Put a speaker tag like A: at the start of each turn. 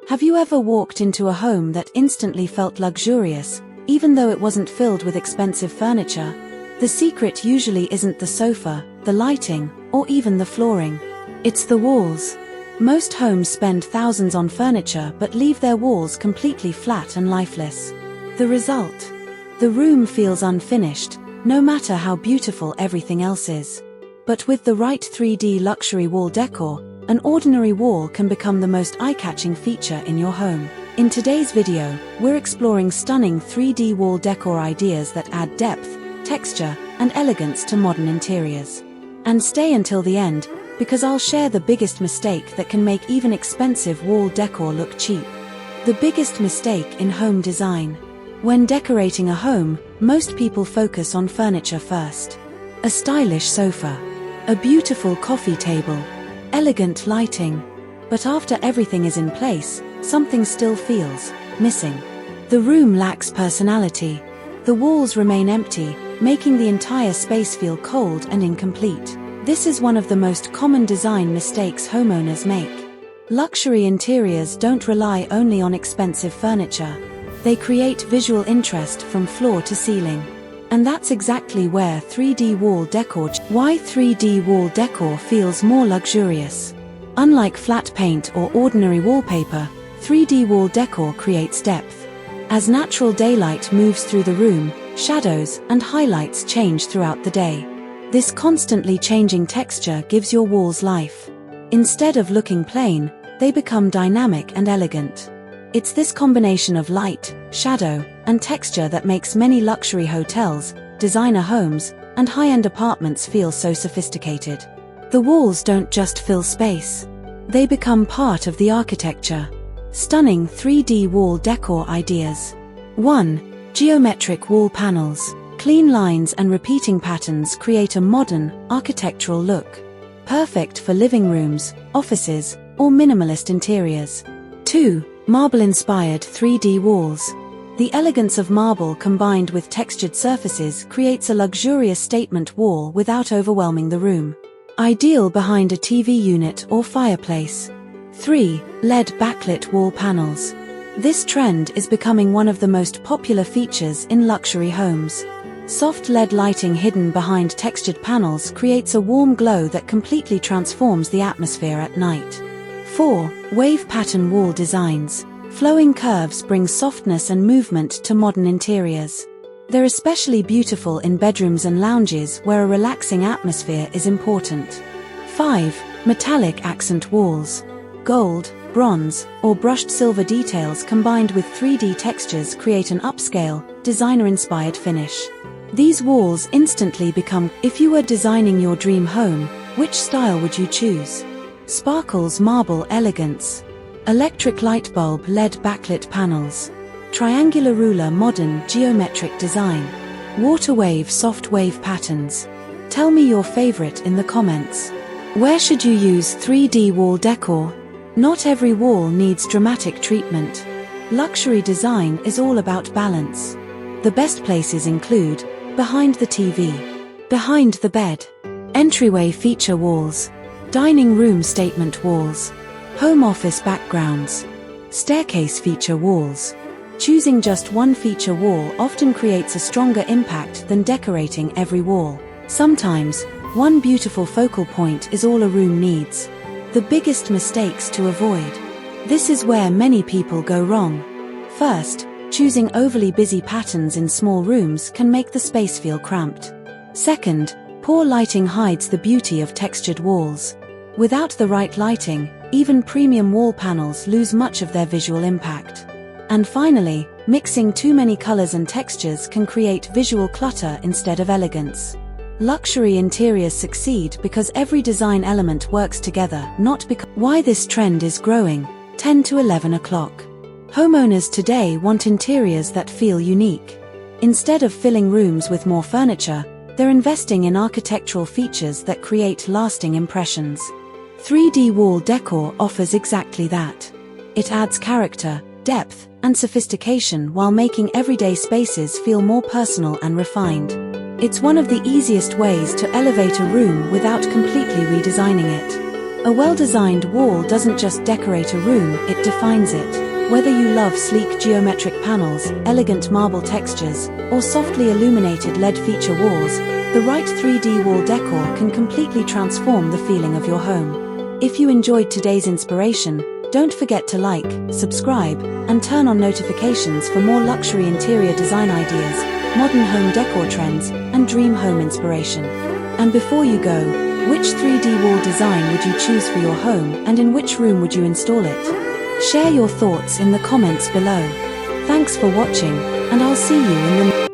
A: Have you ever walked into a home that instantly felt luxurious, even though it wasn't filled with expensive furniture? The secret usually isn't the sofa, the lighting, or even the flooring. It's the walls. Most homes spend thousands on furniture but leave their walls completely flat and lifeless. The result? The room feels unfinished, no matter how beautiful everything else is. But with the right 3D luxury wall decor, an ordinary wall can become the most eye-catching feature in your home. In today's video, we're exploring stunning 3D wall decor ideas that add depth, texture, and elegance to modern interiors. And stay until the end, because I'll share the biggest mistake that can make even expensive wall decor look cheap. The biggest mistake in home design. When decorating a home, most people focus on furniture first. A stylish sofa, a beautiful coffee table, elegant lighting. But after everything is in place, something still feels missing. The room lacks personality. The walls remain empty, making the entire space feel cold and incomplete. This is one of the most common design mistakes homeowners make. Luxury interiors don't rely only on expensive furniture. They create visual interest from floor to ceiling. And that's exactly where 3D wall decor. Why 3D wall decor feels more luxurious. Unlike flat paint or ordinary wallpaper, 3D wall decor creates depth. As natural daylight moves through the room, shadows and highlights change throughout the day. This constantly changing texture gives your walls life. Instead of looking plain, they become dynamic and elegant. It's this combination of light, shadow, and texture that makes many luxury hotels, designer homes, and high-end apartments feel so sophisticated. The walls don't just fill space. They become part of the architecture. Stunning 3D wall decor ideas. 1. Geometric wall panels. Clean lines and repeating patterns create a modern, architectural look. Perfect for living rooms, offices, or minimalist interiors. 2. Marble-inspired 3D walls. The elegance of marble combined with textured surfaces creates a luxurious statement wall without overwhelming the room. Ideal behind a TV unit or fireplace. 3. LED backlit wall panels. This trend is becoming one of the most popular features in luxury homes. Soft LED lighting hidden behind textured panels creates a warm glow that completely transforms the atmosphere at night. 4. Wave pattern wall designs. Flowing curves bring softness and movement to modern interiors. They're especially beautiful in bedrooms and lounges where a relaxing atmosphere is important. 5. Metallic accent walls. Gold, bronze, or brushed silver details combined with 3D textures create an upscale, designer-inspired finish. These walls instantly become. If you were designing your dream home, which style would you choose? Sparkles marble elegance. Electric light bulb LED backlit panels. Triangular ruler modern geometric design. Water wave soft wave patterns. Tell me your favorite in the comments. Where should you use 3D wall decor? Not every wall needs dramatic treatment. Luxury design is all about balance. The best places include behind the TV, behind the bed, entryway feature walls, dining room statement walls, home office backgrounds, staircase feature walls. Choosing just one feature wall often creates a stronger impact than decorating every wall. Sometimes, one beautiful focal point is all a room needs. The biggest mistakes to avoid. This is where many people go wrong. First, choosing overly busy patterns in small rooms can make the space feel cramped. Second, poor lighting hides the beauty of textured walls. Without the right lighting, even premium wall panels lose much of their visual impact. And finally, mixing too many colors and textures can create visual clutter instead of elegance. Luxury interiors succeed because every design element works together, not because. Why this trend is growing. 10 to 11 o'clock. Homeowners today want interiors that feel unique. Instead of filling rooms with more furniture, they're investing in architectural features that create lasting impressions. 3D wall decor offers exactly that. It adds character, depth, and sophistication while making everyday spaces feel more personal and refined. It's one of the easiest ways to elevate a room without completely redesigning it. A well-designed wall doesn't just decorate a room, it defines it. Whether you love sleek geometric panels, elegant marble textures, or softly illuminated LED feature walls, the right 3D wall decor can completely transform the feeling of your home. If you enjoyed today's inspiration, don't forget to like, subscribe, and turn on notifications for more luxury interior design ideas, modern home decor trends, and dream home inspiration. And before you go, which 3D wall design would you choose for your home, and in which room would you install it? Share your thoughts in the comments below. Thanks for watching, and I'll see you in the